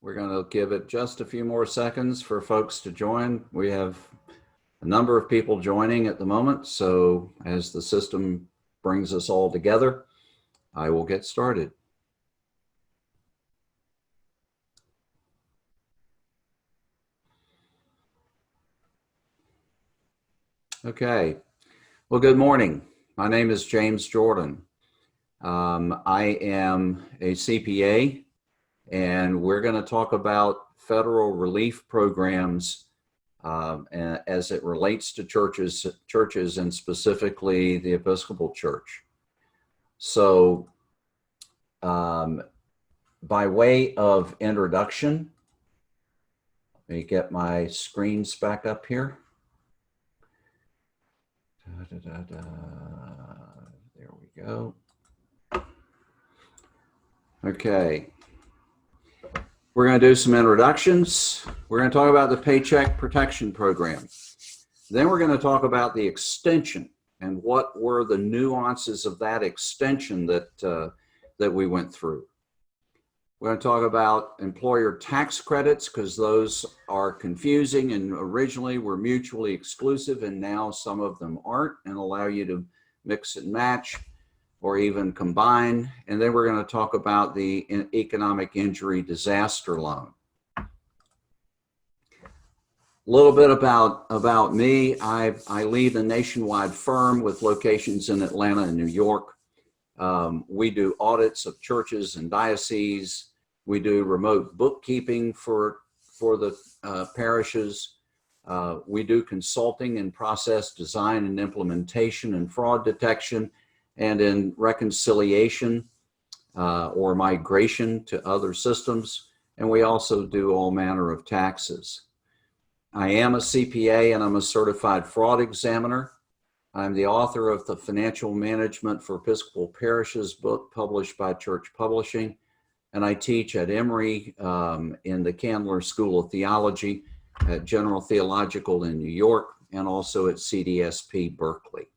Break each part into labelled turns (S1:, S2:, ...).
S1: We're going to give it just a few more seconds for folks to join. We have a number of people joining at the moment, so as the system brings us all together, I will get started. Okay, well, good morning. My name is James Jordan. I am a CPA, and we're going to talk about federal relief programs as it relates to churches and specifically the Episcopal Church. So by way of introduction, let me get my screens back up here. There we go. Okay. We're going to do some introductions. We're going to talk about the Paycheck Protection Program. Then we're going to talk about the extension and what were the nuances of that extension that we went through. We're going to talk about employer tax credits because those are confusing and originally were mutually exclusive, and now some of them aren't and allow you to mix and match or even combine. And then we're going to talk about the economic injury disaster loan. A little bit about me. I lead a nationwide firm with locations in Atlanta and New York. We do audits of churches and dioceses. We do remote bookkeeping for the parishes. We do consulting in process design and implementation and fraud detection and in reconciliation or migration to other systems. And we also do all manner of taxes. I am a CPA and I'm a certified fraud examiner. I'm the author of the Financial Management for Episcopal Parishes book published by Church Publishing. And I teach at Emory in the Candler School of Theology at General Theological in New York and also at CDSP Berkeley.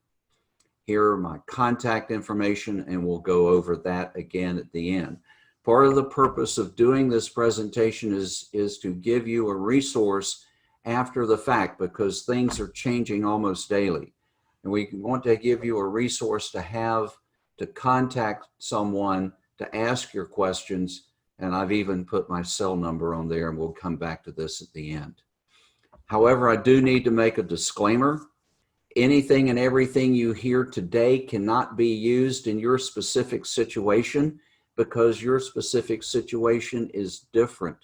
S1: Here are my contact information, and we'll go over that again at the end. Part of the purpose of doing this presentation is to give you a resource after the fact because things are changing almost daily. And we want to give you a resource to have to contact someone to ask your questions. And I've even put my cell number on there, and we'll come back to this at the end. However, I do need to make a disclaimer. Anything and everything you hear today cannot be used in your specific situation because your specific situation is different.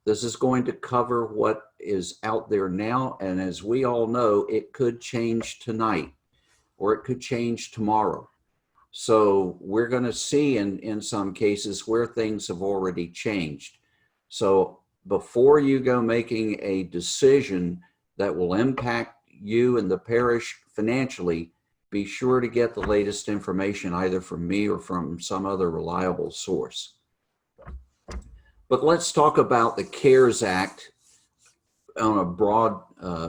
S1: This is going to cover what is out there now, and as we all know, it could change tonight or it could change tomorrow. So we're going to see in some cases where things have already changed. So before you go making a decision that will impact you and the parish financially, be sure to get the latest information either from me or from some other reliable source. But let's talk about the CARES Act on a broad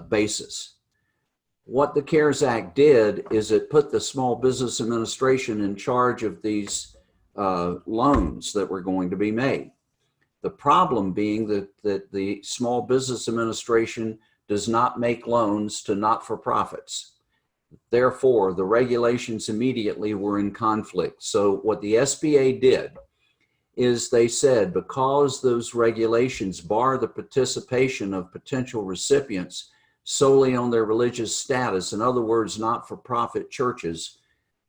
S1: basis. What the CARES Act did is it put the Small Business Administration in charge of these loans that were going to be made. The problem being that the Small Business Administration does not make loans to not-for-profits. Therefore, the regulations immediately were in conflict. So what the SBA did is they said because those regulations bar the participation of potential recipients solely on their religious status, in other words, not-for-profit churches,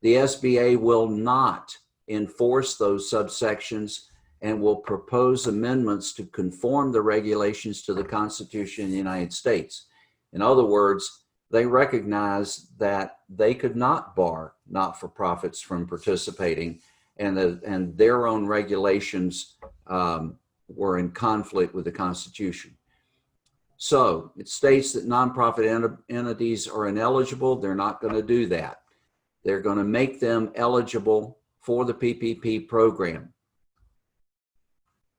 S1: the SBA will not enforce those subsections and will propose amendments to conform the regulations to the Constitution of the United States. In other words, they recognize that they could not bar not-for-profits from participating, and their own regulations were in conflict with the Constitution. So it states that nonprofit entities are ineligible. They're not going to do that. They're going to make them eligible for the PPP program.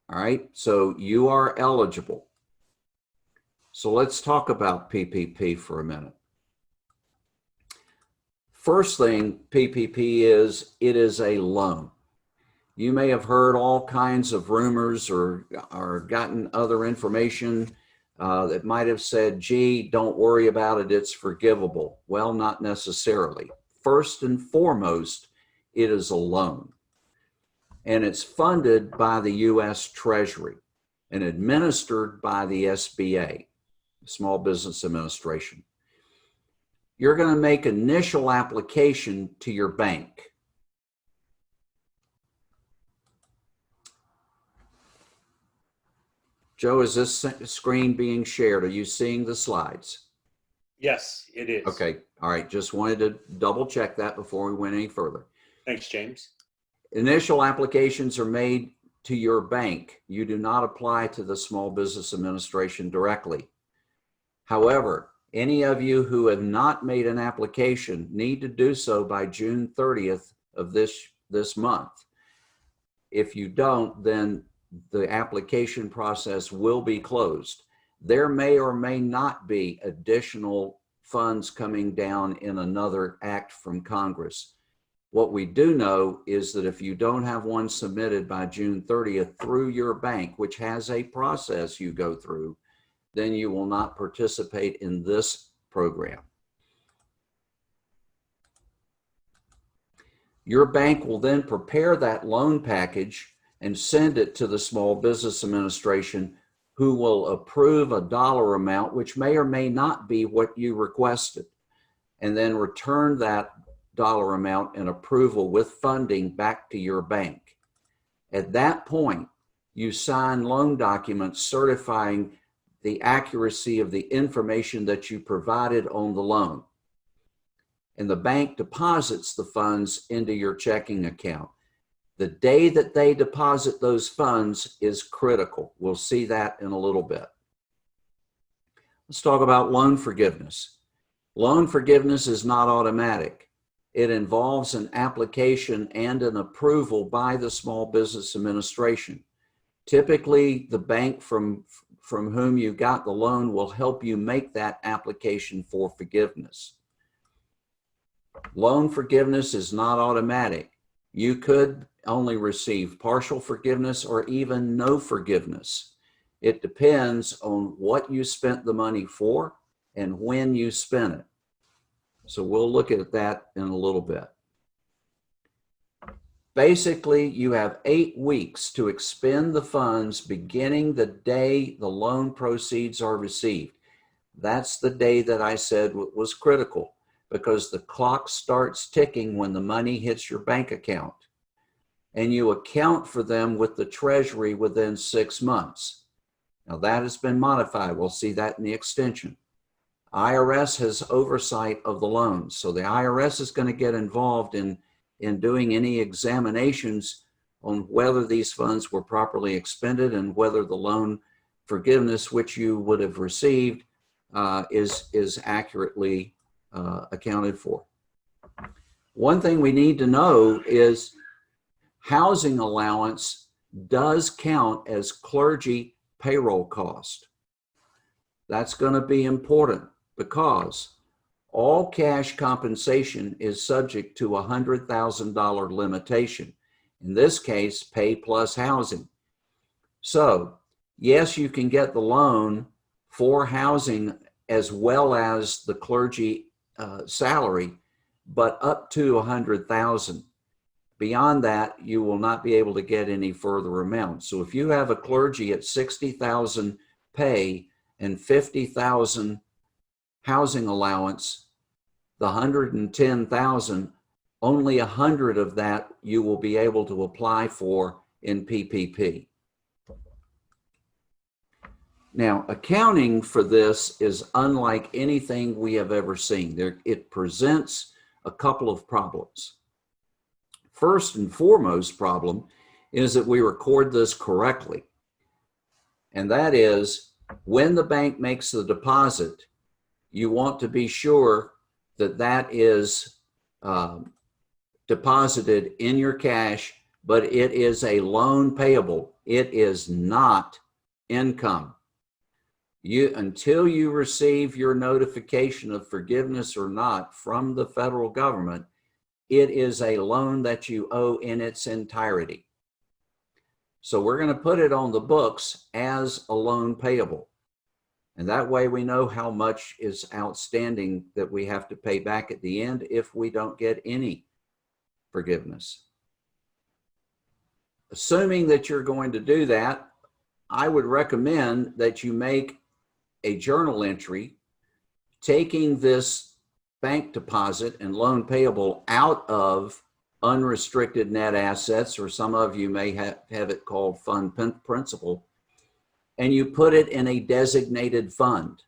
S1: All right, so you are eligible. So let's talk about PPP for a minute. First thing PPP is, it is a loan. You may have heard all kinds of rumors or gotten other information that might have said, gee, don't worry about it, it's forgivable. Well, not necessarily. First and foremost, it is a loan. And it's funded by the U.S. Treasury and administered by the SBA, Small Business Administration. You're going to make initial application to your bank. Joe, is this screen being shared? Are you seeing the slides?
S2: Yes, it is.
S1: Okay. All right. Just wanted to double check that before we went any further.
S2: Thanks, James.
S1: Initial applications are made to your bank. You do not apply to the Small Business Administration directly. However, any of you who have not made an application need to do so by June 30th of this month. If you don't, then the application process will be closed. There may or may not be additional funds coming down in another act from Congress. What we do know is that if you don't have one submitted by June 30th through your bank, which has a process you go through, then you will not participate in this program. Your bank will then prepare that loan package and send it to the Small Business Administration, who will approve a dollar amount, which may or may not be what you requested, and then return that dollar amount and approval with funding back to your bank. At that point, you sign loan documents certifying the accuracy of the information that you provided on the loan. And the bank deposits the funds into your checking account. The day that they deposit those funds is critical. We'll see that in a little bit. Let's talk about loan forgiveness. Loan forgiveness is not automatic. It involves an application and an approval by the Small Business Administration. Typically, the bank from whom you got the loan will help you make that application for forgiveness. Loan forgiveness is not automatic. You could only receive partial forgiveness or even no forgiveness. It depends on what you spent the money for and when you spent it. So we'll look at that in a little bit. Basically, you have 8 weeks to expend the funds beginning the day the loan proceeds are received. That's the day that I said was critical, because the clock starts ticking when the money hits your bank account. And you account for them with the Treasury within 6 months. Now that has been modified. We'll see that in the extension. IRS has oversight of the loans. So the IRS is going to get involved in doing any examinations on whether these funds were properly expended and whether the loan forgiveness which you would have received is accurately accounted for. One thing we need to know is housing allowance does count as clergy payroll cost. That's going to be important because all cash compensation is subject to a $100,000 limitation. In this case, pay plus housing. So, yes, you can get the loan for housing as well as the clergy salary, but up to $100,000. Beyond that, you will not be able to get any further amount. So if you have a clergy at $60,000 pay and $50,000 housing allowance, the $110,000, only $100 of that you will be able to apply for in PPP. Now, accounting for this is unlike anything we have ever seen. It presents a couple of problems. First and foremost problem is that we record this correctly. And that is, when the bank makes the deposit, you want to be sure that that is deposited in your cash, but it is a loan payable. It is not income. Until you receive your notification of forgiveness or not from the federal government, it is a loan that you owe in its entirety. So we're going to put it on the books as a loan payable. And that way we know how much is outstanding that we have to pay back at the end if we don't get any forgiveness. Assuming that you're going to do that, I would recommend that you make a journal entry taking this bank deposit and loan payable out of unrestricted net assets, or some of you may have it called fund principal, and you put it in a designated fund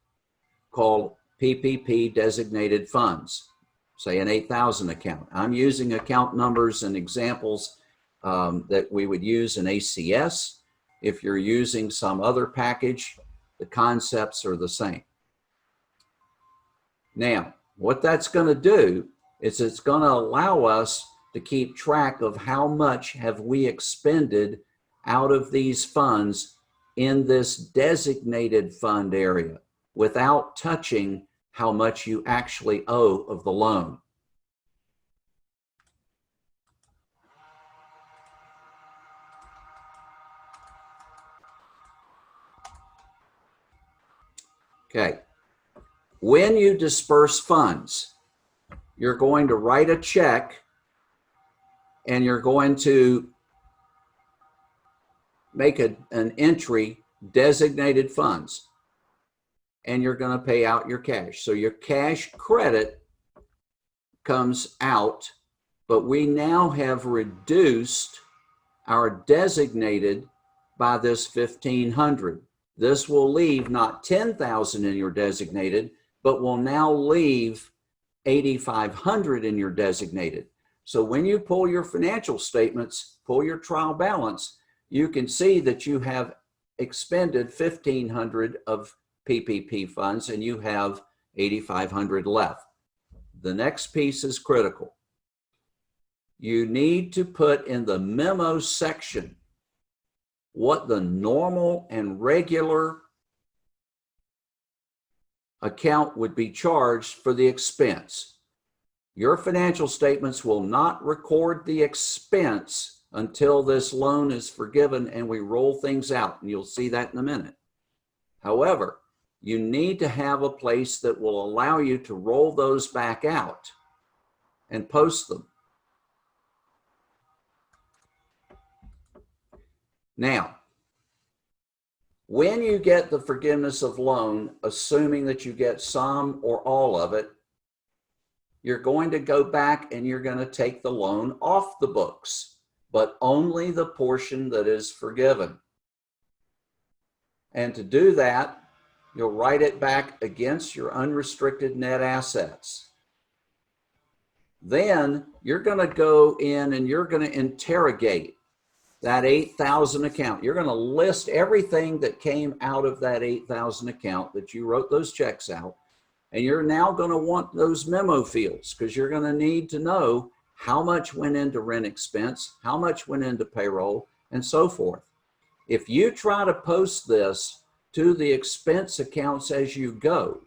S1: called PPP designated funds, say an 8,000 account. I'm using account numbers and examples that we would use in ACS. If you're using some other package, the concepts are the same. Now, what that's going to do is it's going to allow us to keep track of how much have we expended out of these funds in this designated fund area without touching how much you actually owe of the loan. Okay. When you disperse funds, you're going to write a check and you're going to make an entry, designated funds, and you're going to pay out your cash. So your cash credit comes out, but we now have reduced our designated by this 1,500. This will leave not 10,000 in your designated, but will now leave 8,500 in your designated. So when you pull your financial statements, pull your trial balance, you can see that you have expended 1,500 of PPP funds and you have 8,500 left. The next piece is critical. You need to put in the memo section what the normal and regular account would be charged for the expense. Your financial statements will not record the expense until this loan is forgiven and we roll things out, and you'll see that in a minute. However, you need to have a place that will allow you to roll those back out and post them. Now, when you get the forgiveness of loan, assuming that you get some or all of it, you're going to go back and you're going to take the loan off the books, but only the portion that is forgiven. And to do that, you'll write it back against your unrestricted net assets. Then you're going to go in and you're going to interrogate that 8,000 account. You're going to list everything that came out of that 8,000 account that you wrote those checks out. And you're now going to want those memo fields because you're going to need to know how much went into rent expense, how much went into payroll, and so forth. If you try to post this to the expense accounts as you go,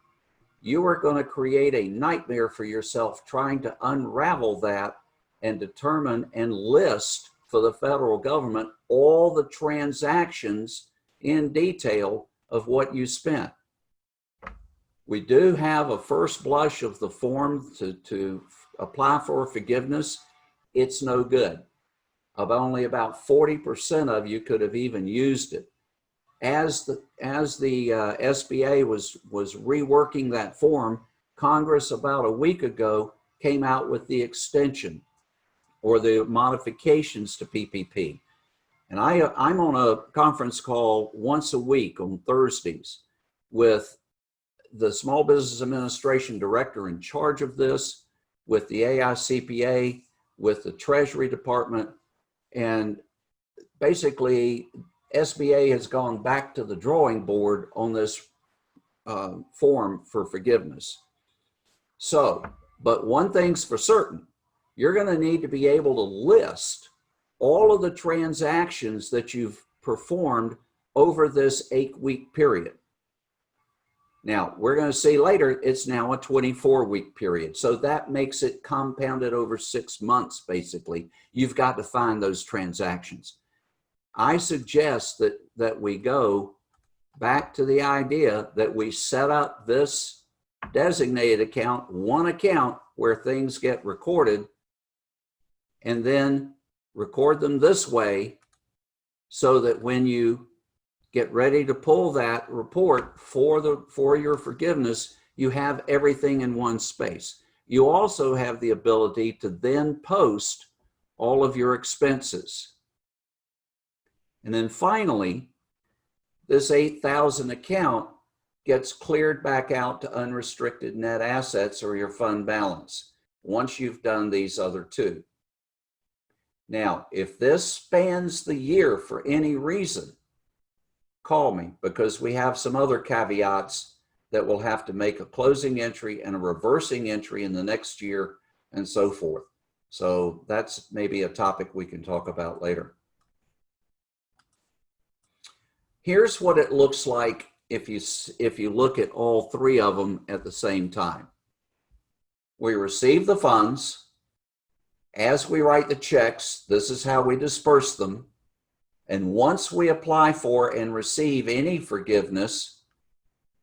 S1: you are going to create a nightmare for yourself trying to unravel that and determine and list for the federal government all the transactions in detail of what you spent. We do have a first blush of the form to apply for forgiveness. It's no good. Only about 40% of you could have even used it. As the SBA was reworking that form, Congress about a week ago came out with the extension or the modifications to PPP. And I'm on a conference call once a week on Thursdays with the Small Business Administration director in charge of this, with the AICPA, with the Treasury Department, and basically SBA has gone back to the drawing board on this form for forgiveness. So, but one thing's for certain, you're going to need to be able to list all of the transactions that you've performed over this 8-week period. Now, we're going to see later, it's now a 24-week period. So that makes it compounded over 6 months, basically. You've got to find those transactions. I suggest that we go back to the idea that we set up this designated account, one account where things get recorded, and then record them this way so that when you get ready to pull that report for your forgiveness, you have everything in one space. You also have the ability to then post all of your expenses. And then finally, this 8,000 account gets cleared back out to unrestricted net assets or your fund balance once you've done these other two. Now, if this spans the year for any reason, call me, because we have some other caveats that we'll have to make a closing entry and a reversing entry in the next year and so forth. So that's maybe a topic we can talk about later. Here's what it looks like if you look at all three of them at the same time. We receive the funds. As we write the checks, this is how we disperse them. And once we apply for and receive any forgiveness,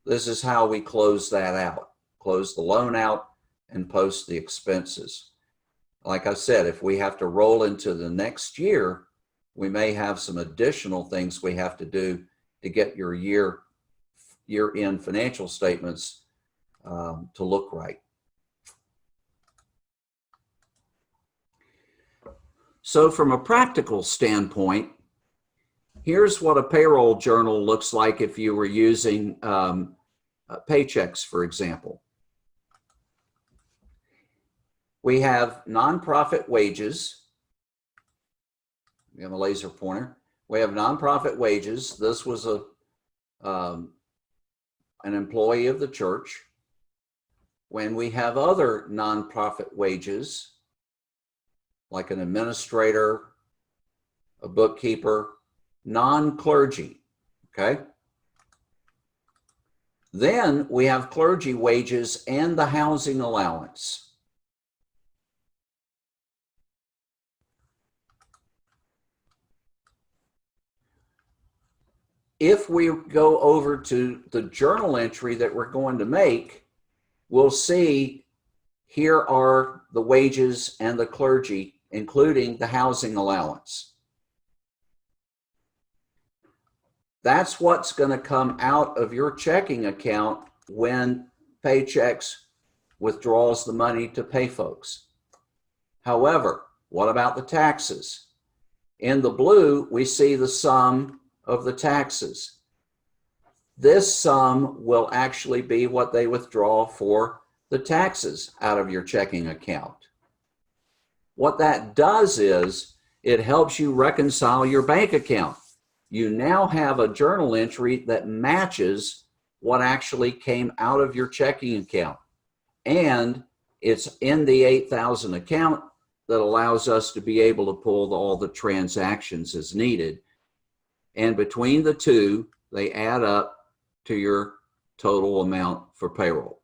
S1: this is how we close that out, close the loan out and post the expenses. Like I said, if we have to roll into the next year, we may have some additional things we have to do to get your year-end financial statements to look right. So from a practical standpoint, here's what a payroll journal looks like if you were using Paychecks, for example. We have nonprofit wages. We have a laser pointer. We have nonprofit wages. This was an employee of the church. When we have other nonprofit wages, like an administrator, a bookkeeper, non-clergy, okay? Then we have clergy wages and the housing allowance. If we go over to the journal entry that we're going to make, we'll see here are the wages and the clergy, including the housing allowance. That's what's going to come out of your checking account when Paychecks withdraws the money to pay folks. However, what about the taxes? In the blue, we see the sum of the taxes. This sum will actually be what they withdraw for the taxes out of your checking account. What that does is it helps you reconcile your bank account. You now have a journal entry that matches what actually came out of your checking account. And it's in the 8,000 account that allows us to be able to pull all the transactions as needed. And between the two, they add up to your total amount for payroll.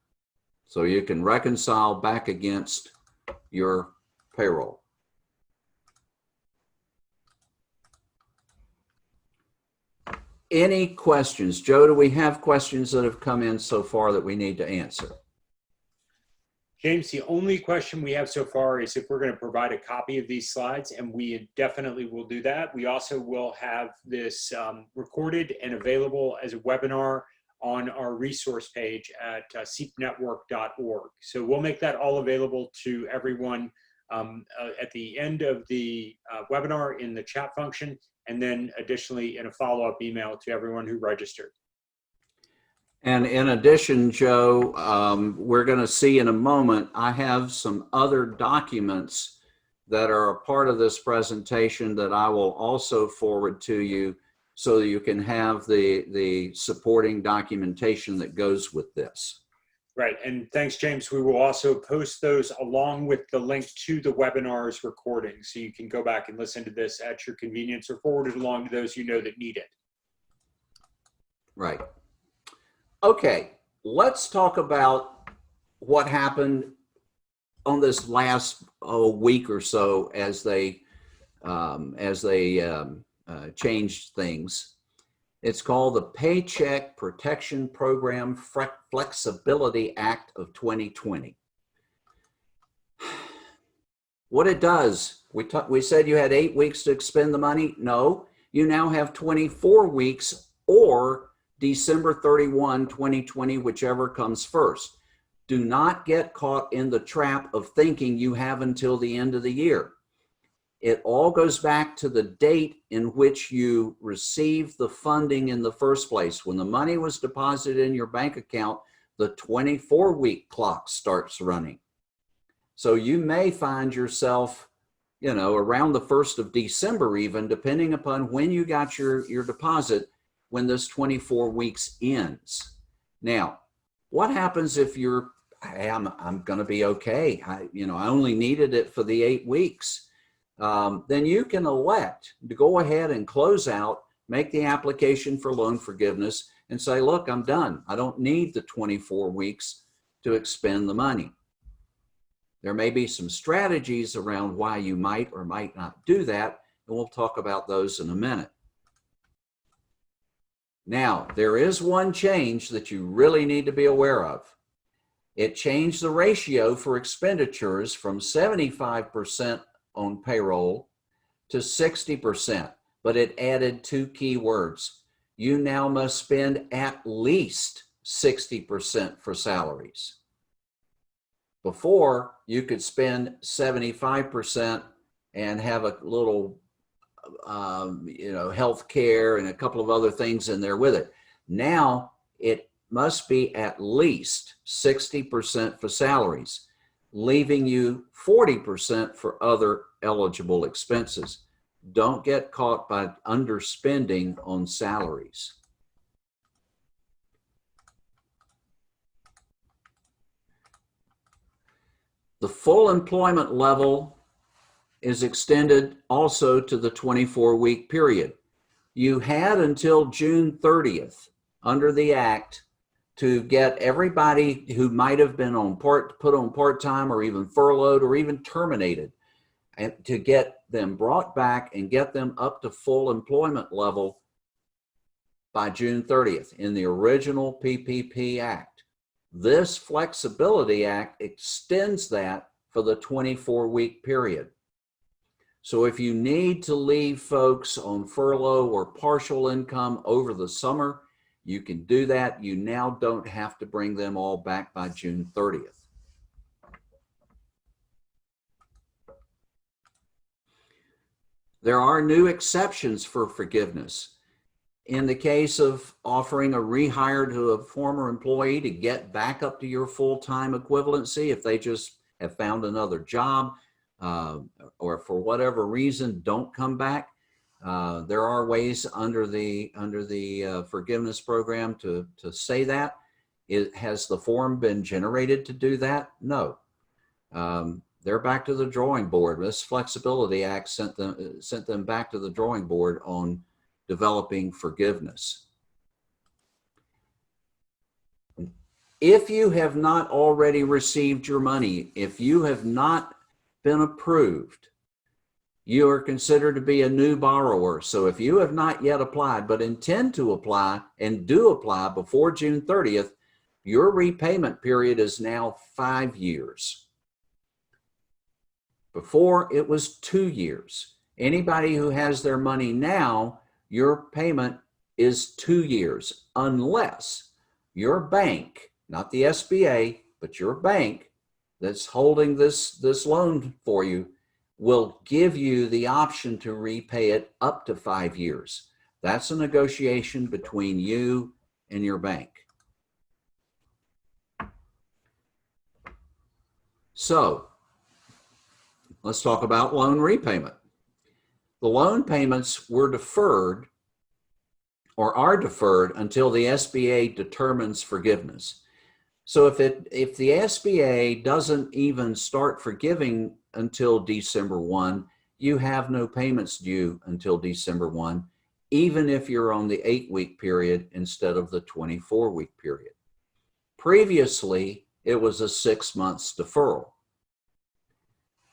S1: So you can reconcile back against your payroll. Any questions? Joe, do we have questions that have come in so far that we need to answer?
S2: James, the only question we have so far is if we're going to provide a copy of these slides, and we definitely will do that. We also will have this recorded and available as a webinar on our resource page at seepnetwork.org. So we'll make that all available to everyone at the end of the webinar in the chat function, and then additionally in a follow-up email to everyone who registered.
S1: And in addition, Joe, we're going to see in a moment, I have some other documents that are a part of this presentation that I will also forward to you so that you can have the supporting documentation that goes with this.
S2: Right, and thanks, James. We will also post those along with the link to the webinar's recording, so you can go back and listen to this at your convenience or forward it along to those you know that need it.
S1: Right. Okay, let's talk about what happened on this last week or so as they changed things. It's called the Paycheck Protection Program Flexibility Act of 2020. What it does, we said you had 8 weeks to expend the money. No, you now have 24 weeks or December 31, 2020, whichever comes first. Do not get caught in the trap of thinking you have until the end of the year. It all goes back to the date in which you received the funding in the first place. When the money was deposited in your bank account, the 24-week clock starts running. So you may find yourself, around the 1st of December even, depending upon when you got your deposit, when this 24 weeks ends. Now, what happens if you're, hey, I'm going to be okay. I only needed it for the 8 weeks. Then you can elect to go ahead and close out, make the application for loan forgiveness and say, look, I'm done. I don't need the 24 weeks to expend the money. There may be some strategies around why you might or might not do that, and we'll talk about those in a minute. Now, there is one change that you really need to be aware of. It changed the ratio for expenditures from 75% on payroll to 60%, but it added 2 key words. You now must spend at least 60% for salaries. Before, you could spend 75% and have a little, health care and a couple of other things in there with it. Now, it must be at least 60% for salaries, leaving you 40% for other eligible expenses. Don't get caught by underspending on salaries. The full employment level is extended also to the 24-week period. You had until June 30th under the Act to get everybody who might have been put on part-time or even furloughed or even terminated, and to get them brought back and get them up to full employment level by June 30th in the original PPP Act. This Flexibility Act extends that for the 24-week period. So if you need to leave folks on furlough or partial income over the summer, you can do that. You now don't have to bring them all back by June 30th. There are new exceptions for forgiveness. In the case of offering a rehire to a former employee to get back up to your full-time equivalency, if they just have found another job or for whatever reason don't come back, there are ways under the forgiveness program to say that. Has the form been generated to do that? No. They're back to the drawing board. This Flexibility Act sent them back to the drawing board on developing forgiveness. If you have not already received your money, if you have not been approved, you are considered to be a new borrower. So if you have not yet applied but intend to apply and do apply before June 30th, your repayment period is now 5 years. Before, it was 2 years. Anybody who has their money now, your payment is 2 years, unless your bank, not the SBA, but your bank that's holding this loan for you, will give you the option to repay it up to 5 years. That's a negotiation between you and your bank. So, let's talk about loan repayment. The loan payments were deferred or are deferred until the SBA determines forgiveness. So if the SBA doesn't even start forgiving until December 1, you have no payments due until December 1, even if you're on the 8-week period instead of the 24-week period. Previously, it was a 6 months deferral.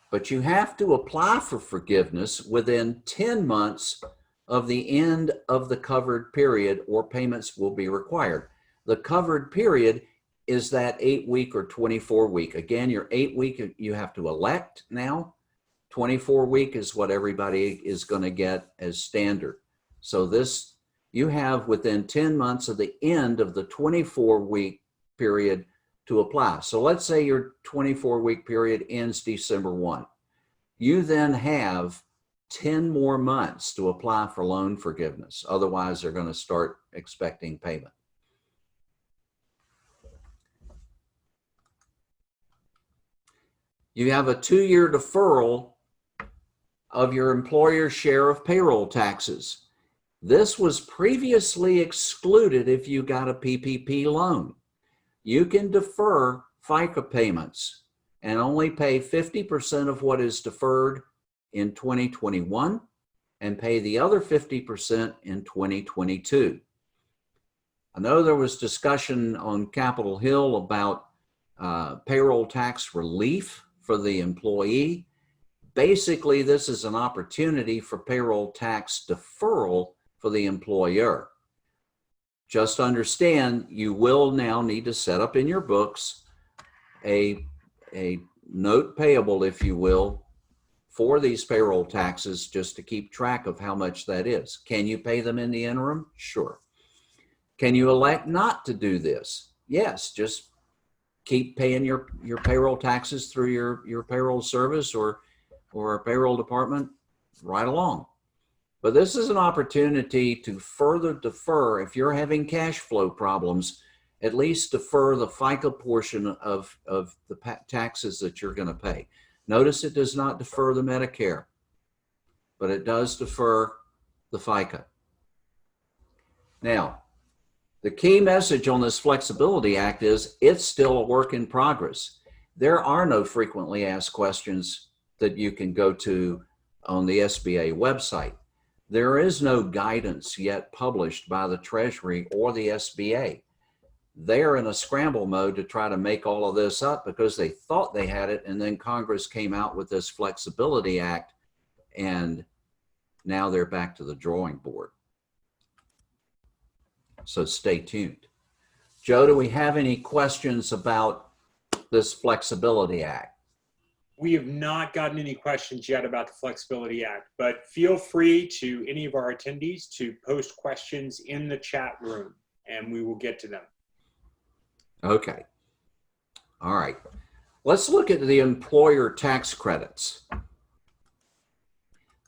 S1: But you have to apply for forgiveness within 10 months of the end of the covered period, or payments will be required. The covered period is that 8-week or 24-week. Again, your 8-week you have to elect now. 24-week is what everybody is going to get as standard. So this, you have within 10 months of the end of the 24-week period to apply. So let's say your 24-week period ends December 1. You then have 10 more months to apply for loan forgiveness. Otherwise, they're going to start expecting payment. You have a 2-year deferral of your employer's share of payroll taxes. This was previously excluded if you got a PPP loan. You can defer FICA payments and only pay 50% of what is deferred in 2021 and pay the other 50% in 2022. I know there was discussion on Capitol Hill about payroll tax relief for the employee. Basically, this is an opportunity for payroll tax deferral for the employer. Just understand, you will now need to set up in your books a note payable, if you will, for these payroll taxes, just to keep track of how much that is. Can you pay them in the interim? Sure. Can you elect not to do this? Yes, just keep paying your payroll taxes through your payroll service or a payroll department right along. But this is an opportunity to further defer. If you're having cash flow problems, at least defer the FICA portion of the taxes that you're going to pay. Notice it does not defer the Medicare, but it does defer the FICA. Now, the key message on this Flexibility Act is it's still a work in progress. There are no frequently asked questions that you can go to on the SBA website. There is no guidance yet published by the Treasury or the SBA. They're in a scramble mode to try to make all of this up because they thought they had it, and then Congress came out with this Flexibility Act, and now they're back to the drawing board. So stay tuned. Joe, do we have any questions about this Flexibility Act?
S2: We have not gotten any questions yet about the Flexibility Act, but feel free to any of our attendees to post questions in the chat room and we will get to them.
S1: Okay. All right. Let's look at the employer tax credits,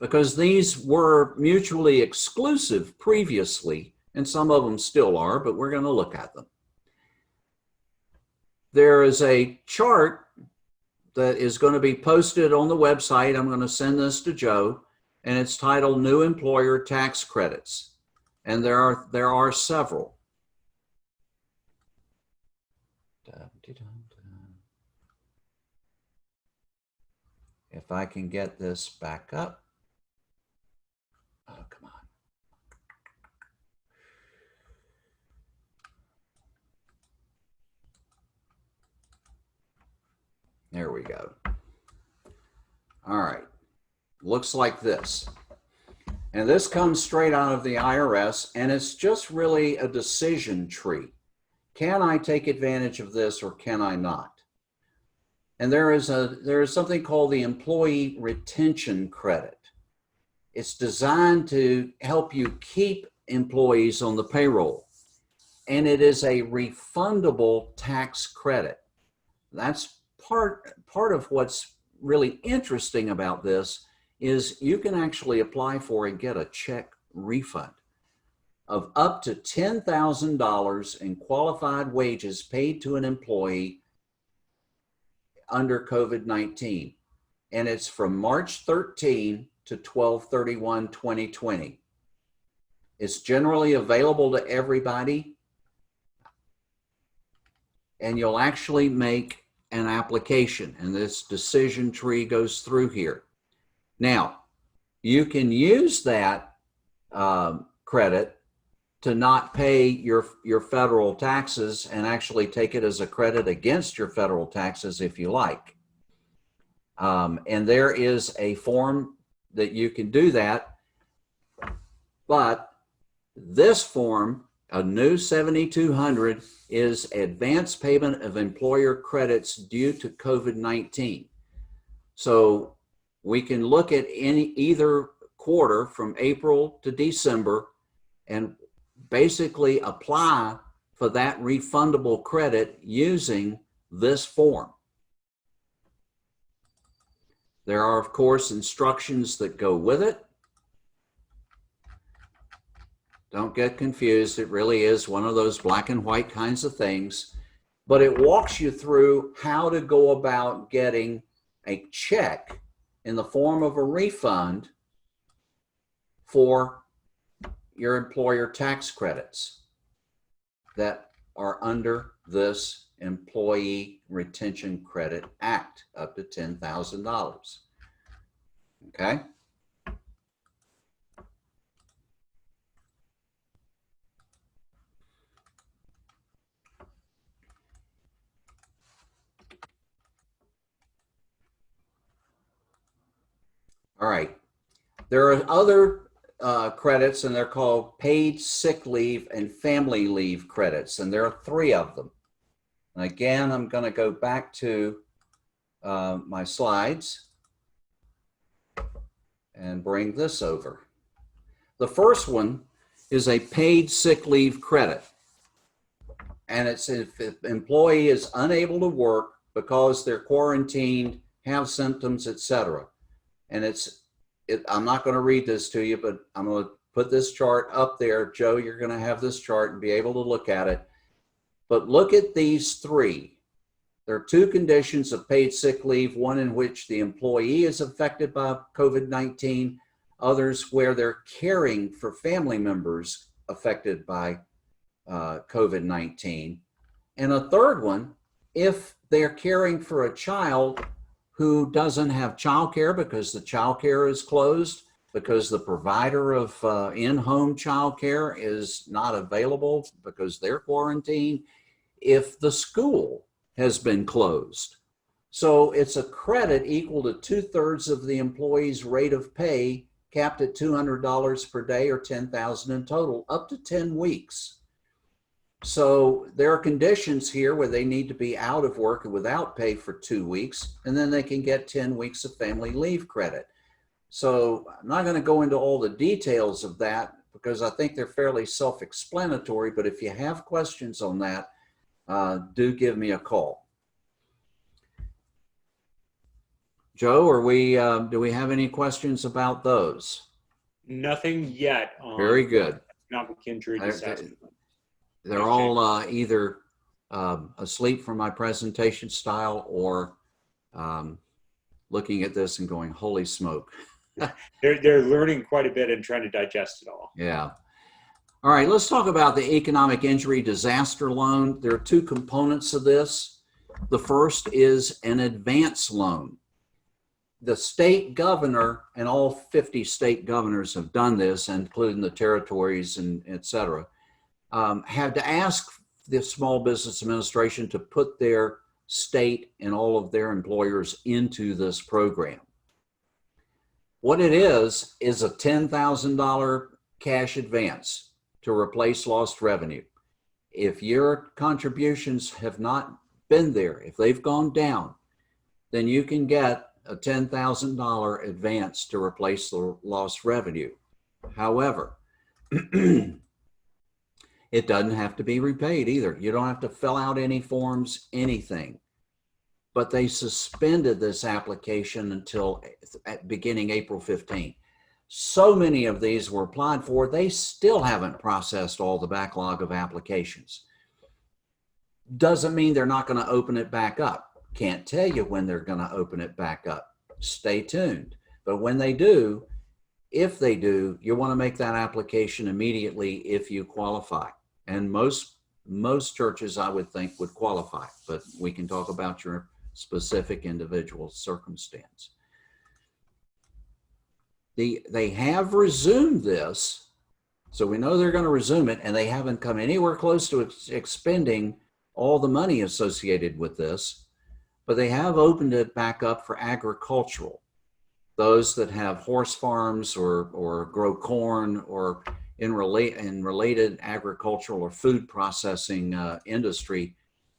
S1: because these were mutually exclusive previously, and some of them still are, but we're going to look at them. There is a chart that is going to be posted on the website. I'm going to send this to Joe, and it's titled New Employer Tax Credits. And there are several. If I can get this back up. Oh, come on. There we go. All right. Looks like this. And this comes straight out of the IRS, and it's just really a decision tree. Can I take advantage of this or can I not? And there is something called the Employee Retention Credit. It's designed to help you keep employees on the payroll. And it is a refundable tax credit. That's part of what's really interesting about this is you can actually apply for and get a check refund of up to $10,000 in qualified wages paid to an employee under COVID-19. And it's from March 13 to 12/31/2020. It's generally available to everybody, and you'll actually make an application, and this decision tree goes through here. Now, you can use that credit to not pay your federal taxes and actually take it as a credit against your federal taxes if you like. And there is a form that you can do that. But this form, a new 7200, is advance payment of employer credits due to COVID-19. So we can look at either quarter from April to December and basically apply for that refundable credit using this form. There are, of course, instructions that go with it. Don't get confused. It really is one of those black and white kinds of things, but it walks you through how to go about getting a check in the form of a refund for your employer tax credits that are under this Employee Retention Credit Act, up to $10,000. Okay? All right. There are other credits, and they're called paid sick leave and family leave credits, and there are 3 of them. And again, I'm going to go back to my slides and bring this over. The first one is a paid sick leave credit, and it's if the employee is unable to work because they're quarantined, have symptoms, etc. And I'm not going to read this to you, but I'm going to put this chart up there. Joe, you're going to have this chart and be able to look at it. But look at these 3. There are 2 conditions of paid sick leave, one in which the employee is affected by COVID-19, others where they're caring for family members affected by COVID-19. And a third one, if they're caring for a child who doesn't have childcare because the childcare is closed, because the provider of in-home childcare is not available because they're quarantined, if the school has been closed. So it's a credit equal to 2/3 of the employee's rate of pay, capped at $200 per day or $10,000 in total, up to 10 weeks. So there are conditions here where they need to be out of work and without pay for 2 weeks, and then they can get 10 weeks of family leave credit. So I'm not going to go into all the details of that because I think they're fairly self-explanatory, but if you have questions on that, do give me a call. Joe, do we have any questions about those?
S2: Nothing yet on
S1: Very good.
S2: economic injury disaster.
S1: They're all either asleep from my presentation style or looking at this and going, holy smoke.
S2: They're learning quite a bit and trying to digest it all.
S1: Yeah. All right, let's talk about the economic injury disaster loan. There are 2 components of this. The first is an advance loan. The state governor, and all 50 state governors have done this, including the territories and et cetera, had to ask the Small Business Administration to put their state and all of their employers into this program. What it is a $10,000 cash advance to replace lost revenue. If your contributions have not been there, if they've gone down, then you can get a $10,000 advance to replace the lost revenue. However, it doesn't have to be repaid either. You don't have to fill out any forms, anything. But they suspended this application until beginning April 15. So many of these were applied for, they still haven't processed all the backlog of applications. Doesn't mean they're not going to open it back up. Can't tell you when they're going to open it back up. Stay tuned. But when they do, if they do, you want to make that application immediately if you qualify. And most churches, I would think, would qualify, but we can talk about your specific individual circumstance. They have resumed this, so we know they're going to resume it, and they haven't come anywhere close to expending all the money associated with this, but they have opened it back up for agricultural. those that have horse farms or grow corn or in related agricultural or food processing industry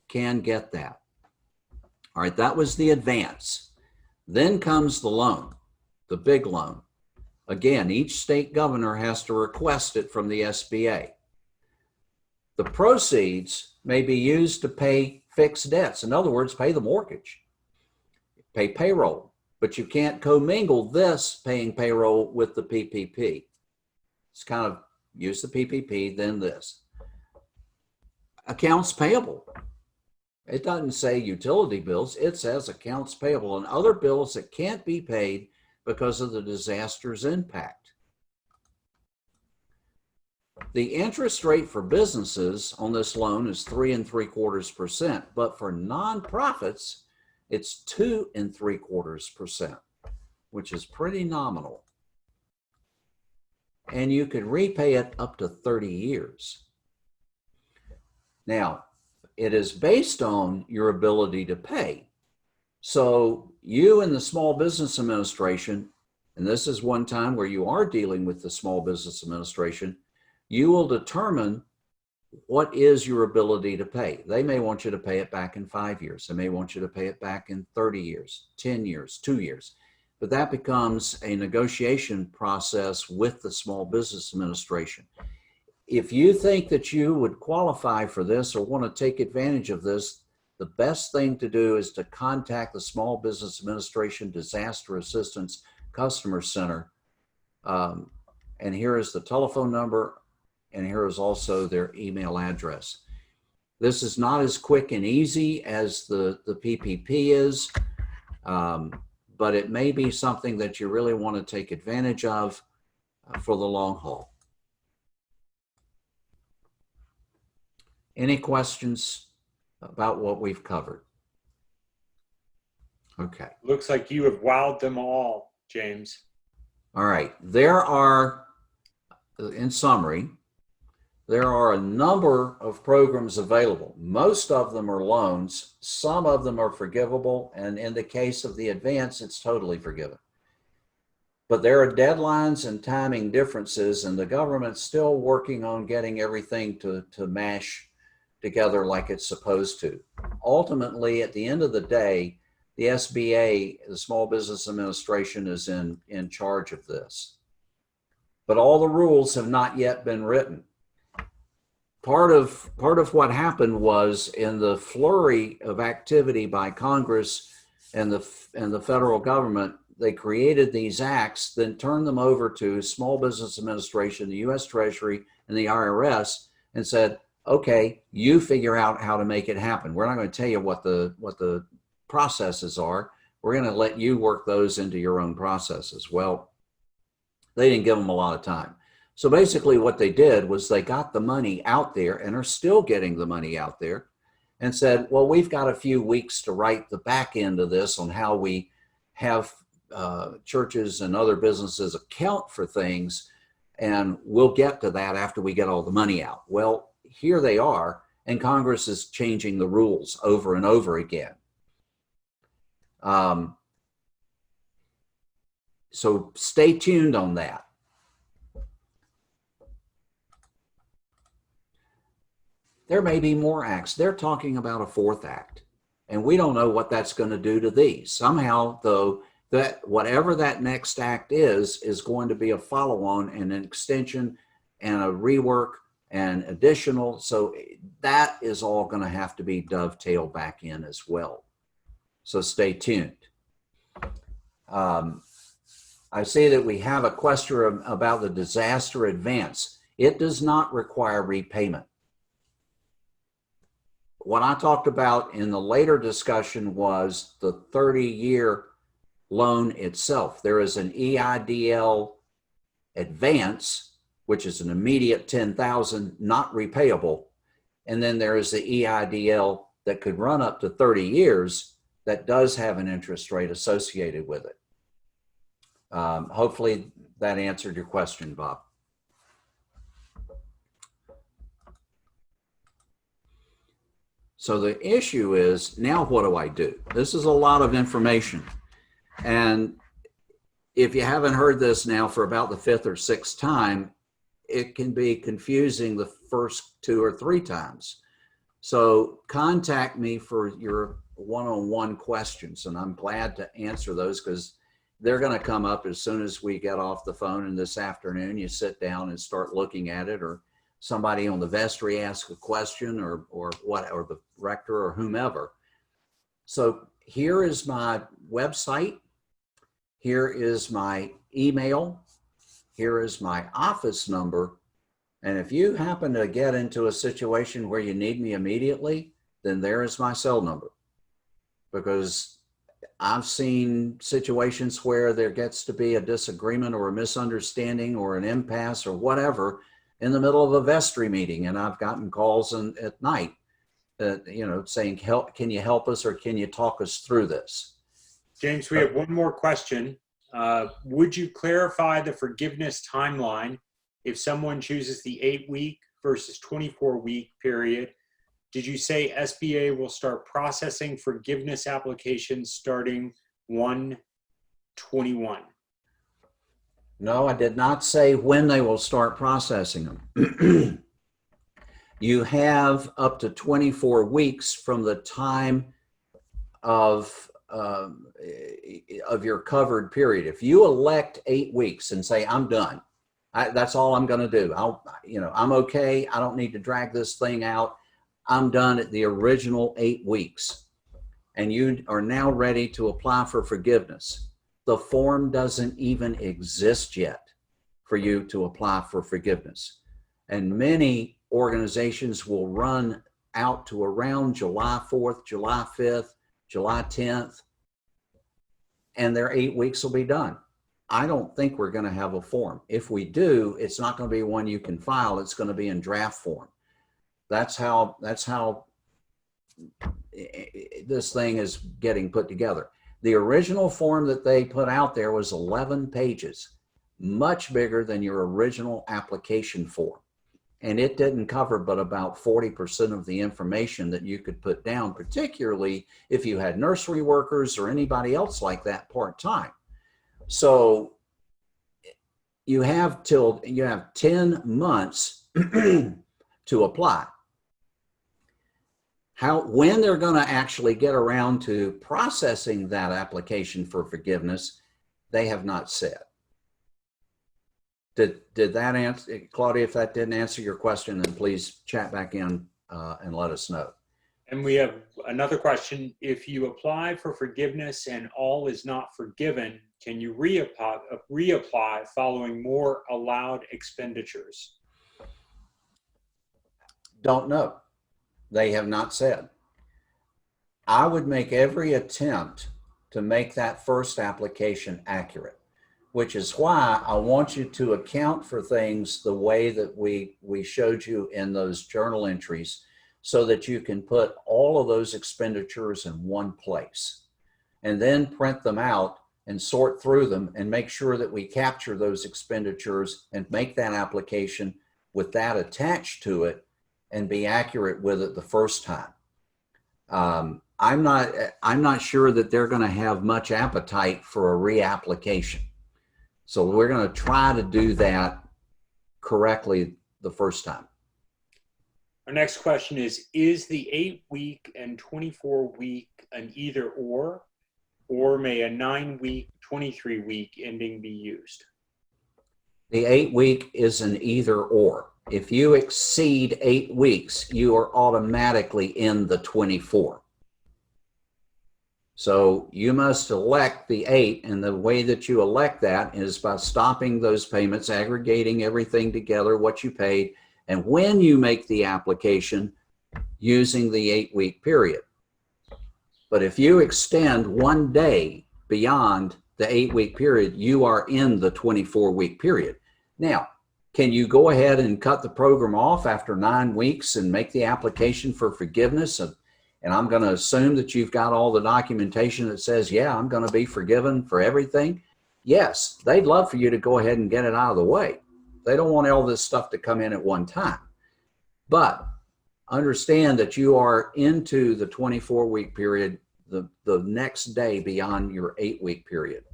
S1: can get that. All right, that was the advance. Then comes the loan, the big loan. Again, each state governor has to request it from the SBA. The proceeds may be used to pay fixed debts. In other words, pay the mortgage, pay payroll, but you can't commingle this paying payroll with the PPP. It's kind of use the PPP, then this. Accounts payable. It doesn't say utility bills, it says accounts payable and other bills that can't be paid because of the disaster's impact. The interest rate for businesses on this loan is 3.75%, but for nonprofits, it's 2.75%, which is pretty nominal. And you could repay it up to 30 years. Now, it is based on your ability to pay. So you and the Small Business Administration, and this is one time where you are dealing with the Small Business Administration, you will determine what is your ability to pay. They may want you to pay it back in 5 years. They may want you to pay it back in 30 years, 10 years, 2 years. But that becomes a negotiation process with the Small Business Administration. If you think that you would qualify for this or want to take advantage of this, the best thing to do is to contact the Small Business Administration Disaster Assistance Customer Center. And here is the telephone number, and here is also their email address. This is not as quick and easy as the PPP is, but it may be something that you really want to take advantage of for the long haul. Any questions about what we've covered? Okay.
S2: Looks like you have wowed them all, James.
S1: All right. There are, in summary, there are a number of programs available. Most of them are loans. Some of them are forgivable. And in the case of the advance, it's totally forgiven. But there are deadlines and timing differences, and the government's still working on getting everything to mash together like it's supposed to. Ultimately, at the end of the day, the SBA, the Small Business Administration, is in charge of this. But all the rules have not yet been written. Part of what happened was, in the flurry of activity by Congress and the federal government, they created these acts, then turned them over to Small Business Administration, the U.S. Treasury, and the IRS, and said, okay, you figure out how to make it happen. We're not going to tell you what the processes are. We're going to let you work those into your own processes. Well, they didn't give them a lot of time. So basically what they did was they got the money out there and are still getting the money out there and said, well, we've got a few weeks to write the back end of this on how we have churches and other businesses account for things, and we'll get to that after we get all the money out. Well, here they are, and Congress is changing the rules over and over again. So stay tuned on that. There may be more acts. They're talking about a fourth act, and we don't know what that's going to do to these. Somehow, though, that whatever that next act is going to be a follow-on and an extension and a rework and additional. So that is all going to have to be dovetailed back in as well. So stay tuned. I see that we have a question about the disaster advance. It does not require repayment. What I talked about in the later discussion was the 30-year loan itself. There is an EIDL advance, which is an immediate $10,000, not repayable. And then there is the EIDL that could run up to 30 years that does have an interest rate associated with it. Hopefully that answered your question, Bob. So the issue is, now what do I do? This is a lot of information. And if you haven't heard this now for about the fifth or sixth time, it can be confusing the first 2 or 3 times. So contact me for your one-on-one questions, and I'm glad to answer those because they're going to come up as soon as we get off the phone. And this afternoon, you sit down and start looking at it, or somebody on the vestry asks a question, or the rector or whomever. So here is my website. Here is my email. Here is my office number. And if you happen to get into a situation where you need me immediately, then there is my cell number. Because I've seen situations where there gets to be a disagreement or a misunderstanding or an impasse or whatever in the middle of a vestry meeting. And I've gotten calls at night, saying, can you help us, or can you talk us through this?
S2: James, we have one more question. Would you clarify the forgiveness timeline if someone chooses the 8-week versus 24-week period? Did you say SBA will start processing forgiveness applications starting 1/21?
S1: No, I did not say when they will start processing them. You have up to 24 weeks from the time of your covered period. If you elect 8 weeks and say, I'm done, that's all I'm going to do. I'm okay. I don't need to drag this thing out. I'm done at the original 8 weeks. And you are now ready to apply for forgiveness. The form doesn't even exist yet for you to apply for forgiveness. And many organizations will run out to around July 4th, July 5th, July 10th, and their 8 weeks will be done. I don't think we're going to have a form. If we do, it's not going to be one you can file. It's going to be in draft form. That's how this thing is getting put together. The original form that they put out there was 11 pages, much bigger than your original application form. And it didn't cover but about 40% of the information that you could put down, particularly if you had nursery workers or anybody else like that part-time. So you have 10 months to apply. When they're going to actually get around to processing that application for forgiveness, they have not said. Did that answer, Claudia? If that didn't answer your question, then please chat back in and let us know.
S2: And we have another question. If you apply for forgiveness and all is not forgiven, can you reapply following more allowed expenditures?
S1: Don't know. They have not said. I would make every attempt to make that first application accurate, which is why I want you to account for things the way that we showed you in those journal entries, so that you can put all of those expenditures in one place and then print them out and sort through them and make sure that we capture those expenditures and make that application with that attached to it and be accurate with it the first time. I'm not sure that they're going to have much appetite for a reapplication. So we're going to try to do that correctly the first time.
S2: Our next question is the 8-week and 24-week an either or may a 9-week, 23-week ending be used?
S1: The 8-week is an either or. If you exceed 8 weeks, you are automatically in the 24. So you must elect the 8, and the way that you elect that is by stopping those payments, aggregating everything together, what you paid, and when you make the application, using the 8-week period. But if you extend 1 day beyond the 8-week period, you are in the 24-week period. Now, can you go ahead and cut the program off after 9 weeks and make the application for forgiveness? And I'm going to assume that you've got all the documentation that says, yeah, I'm going to be forgiven for everything. Yes, they'd love for you to go ahead and get it out of the way. They don't want all this stuff to come in at one time. But understand that you are into the 24-week period the next day beyond your 8-week period.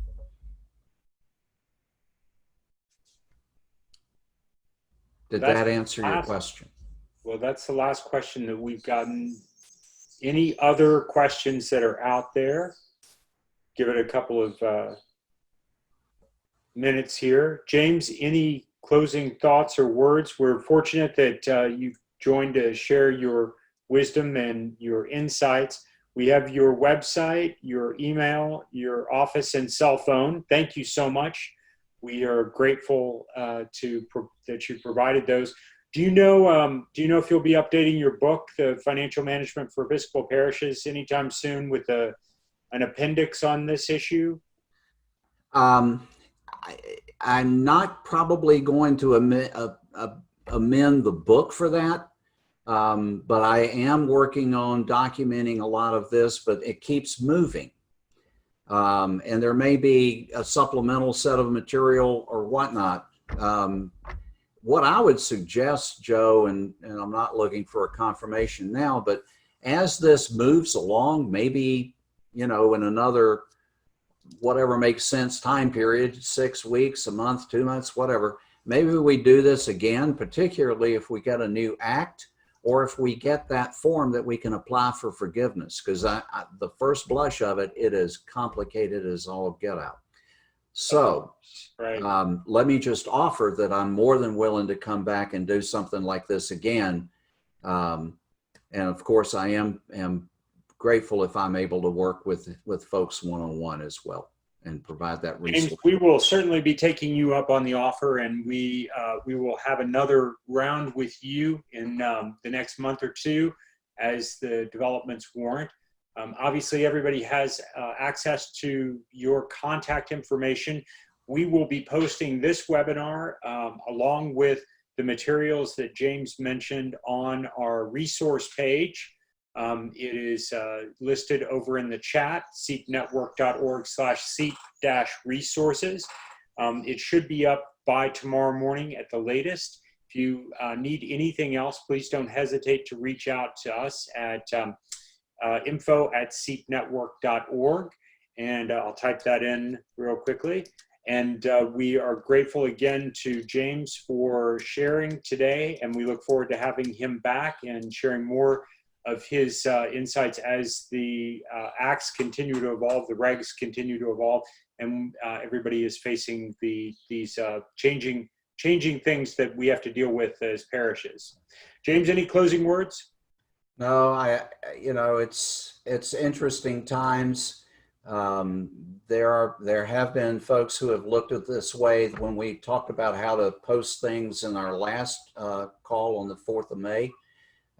S1: Did that answer your question?
S2: Well, that's the last question that we've gotten. Any other questions that are out there? Give it a couple of minutes here. James, any closing thoughts or words? We're fortunate that you've joined to share your wisdom and your insights. We have your website, your email, your office and cell phone. Thank you so much. We are grateful that you provided those. Do you know if you'll be updating your book, The Financial Management for Episcopal Parishes, anytime soon with an appendix on this issue?
S1: I'm not probably going to amend the book for that, but I am working on documenting a lot of this, but it keeps moving. And there may be a supplemental set of material or whatnot. What I would suggest, Joe, and I'm not looking for a confirmation now, but as this moves along, maybe, in another, whatever makes sense time period, 6 weeks, a month, 2 months, whatever, maybe we do this again, particularly if we get a new act or if we get that form that we can apply for forgiveness, because the first blush of it, it is complicated as all get out. So
S2: right.
S1: Let me just offer that I'm more than willing to come back and do something like this again. And of course, I am grateful if I'm able to work with folks one-on-one as well and provide that resource.
S2: James, we will certainly be taking you up on the offer, and we will have another round with you in the next month or two as the developments warrant. Obviously, everybody has access to your contact information. We will be posting this webinar along with the materials that James mentioned on our resource page. It is listed over in the chat, seepnetwork.org/seep-resources. It should be up by tomorrow morning at the latest. If you need anything else, please don't hesitate to reach out to us at info@seepnetwork.org, and I'll type that in real quickly. And we are grateful again to James for sharing today, and we look forward to having him back and sharing more of his insights as the acts continue to evolve, the regs continue to evolve, and everybody is facing these changing things that we have to deal with as parishes. James, any closing words?
S1: No, it's interesting times. There have been folks who have looked at this way when we talked about how to post things in our last call on the 4th of May.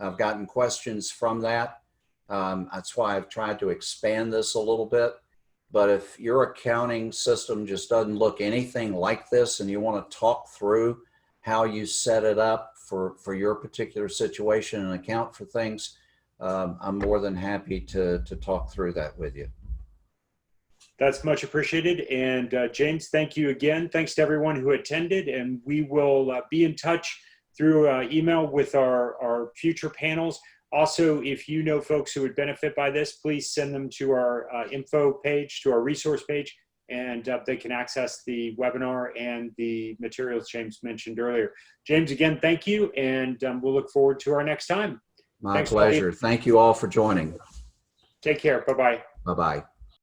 S1: I've gotten questions from that. That's why I've tried to expand this a little bit. But if your accounting system just doesn't look anything like this and you want to talk through how you set it up for your particular situation and account for things, I'm more than happy to talk through that with you.
S2: That's much appreciated. And James, thank you again. Thanks to everyone who attended, and we will be in touch through email with our future panels. Also, if you know folks who would benefit by this, please send them to our info page, to our resource page, and they can access the webinar and the materials James mentioned earlier. James, again, thank you, and we'll look forward to our next time.
S1: My pleasure. Thank you all for joining.
S2: Take care. Bye-bye.
S1: Bye-bye.